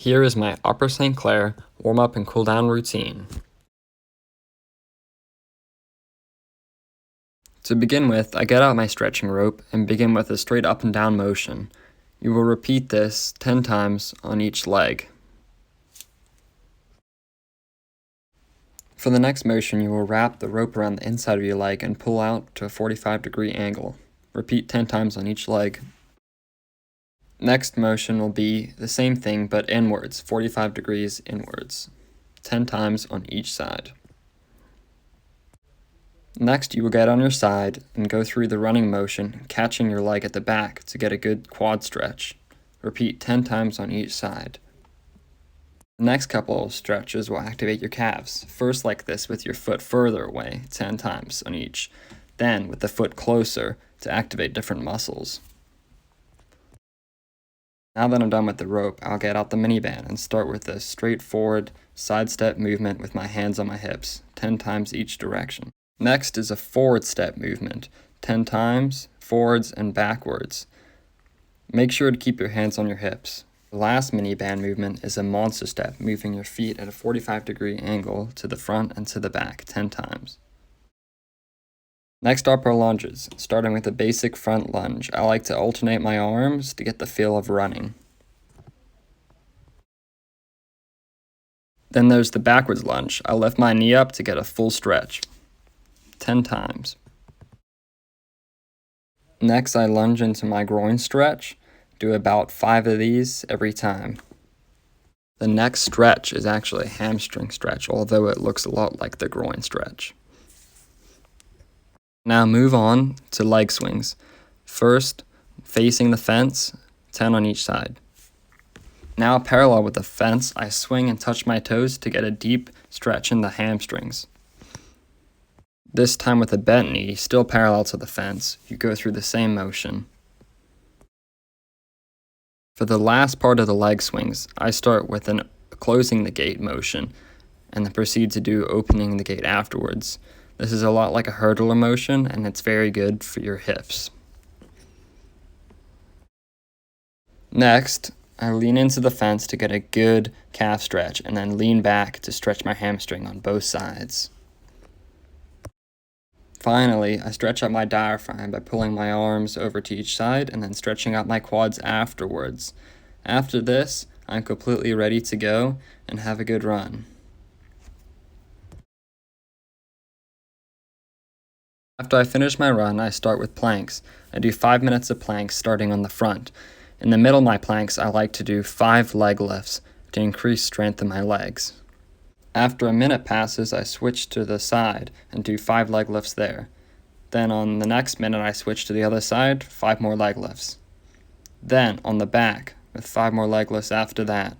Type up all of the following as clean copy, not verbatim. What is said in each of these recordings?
Here is my upper St. Clair warm-up and cool-down routine. To begin with, I get out my stretching rope and begin with a straight up and down motion. You will repeat this 10 times on each leg. For the next motion, you will wrap the rope around the inside of your leg and pull out to a 45-degree angle. Repeat 10 times on each leg. Next motion will be the same thing but inwards, 45 degrees inwards, 10 times on each side. Next, you will get on your side and go through the running motion, catching your leg at the back to get a good quad stretch. Repeat 10 times on each side. The next couple of stretches will activate your calves, first like this with your foot further away, 10 times on each, then with the foot closer to activate different muscles. Now that I'm done with the rope, I'll get out the mini band and start with a straightforward side step movement with my hands on my hips, 10 times each direction. Next is a forward step movement, 10 times, forwards and backwards. Make sure to keep your hands on your hips. The last mini band movement is a monster step, moving your feet at a 45-degree angle to the front and to the back, 10 times. Next up are lunges, starting with a basic front lunge. I like to alternate my arms to get the feel of running. Then there's the backwards lunge. I lift my knee up to get a full stretch, 10 times. Next, I lunge into my groin stretch. Do about 5 of these every time. The next stretch is actually a hamstring stretch, although it looks a lot like the groin stretch. Now move on to leg swings. First, facing the fence, 10 on each side. Now parallel with the fence, I swing and touch my toes to get a deep stretch in the hamstrings. This time with a bent knee, still parallel to the fence, you go through the same motion. For the last part of the leg swings, I start with an closing the gate motion and then proceed to do opening the gate afterwards. This is a lot like a hurdler motion, and it's very good for your hips. Next, I lean into the fence to get a good calf stretch, and then lean back to stretch my hamstring on both sides. Finally, I stretch out my diaphragm by pulling my arms over to each side and then stretching out my quads afterwards. After this, I'm completely ready to go and have a good run. After I finish my run, I start with planks. I do 5 minutes of planks starting on the front. In the middle of my planks, I like to do 5 leg lifts to increase strength in my legs. After a minute passes, I switch to the side and do 5 leg lifts there. Then on the next minute, I switch to the other side, 5 more leg lifts. Then on the back, with 5 more leg lifts after that.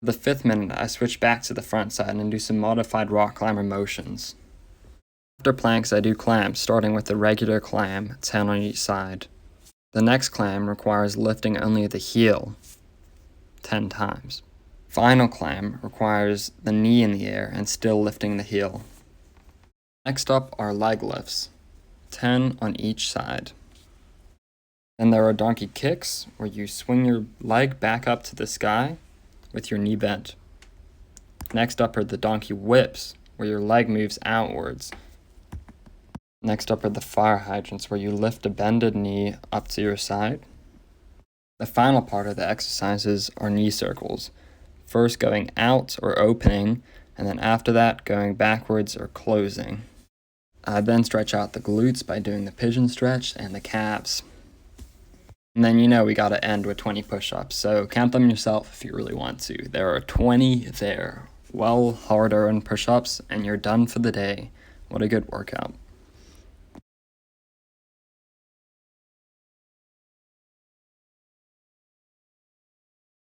For the 5th minute, I switch back to the front side and do some modified rock climber motions. After planks, I do clams, starting with the regular clam, 10 on each side. The next clam requires lifting only the heel, 10 times. Final clam requires the knee in the air and still lifting the heel. Next up are leg lifts, 10 on each side. Then there are donkey kicks, where you swing your leg back up to the sky with your knee bent. Next up are the donkey whips, where your leg moves outwards. Next up are the fire hydrants, where you lift a bended knee up to your side. The final part of the exercises are knee circles, first going out or opening, and then after that going backwards or closing. I then stretch out the glutes by doing the pigeon stretch and the calves. And then we gotta end with 20 push-ups, so count them yourself if you really want to. There are 20 there. Well hard-earned push-ups, and you're done for the day. What a good workout.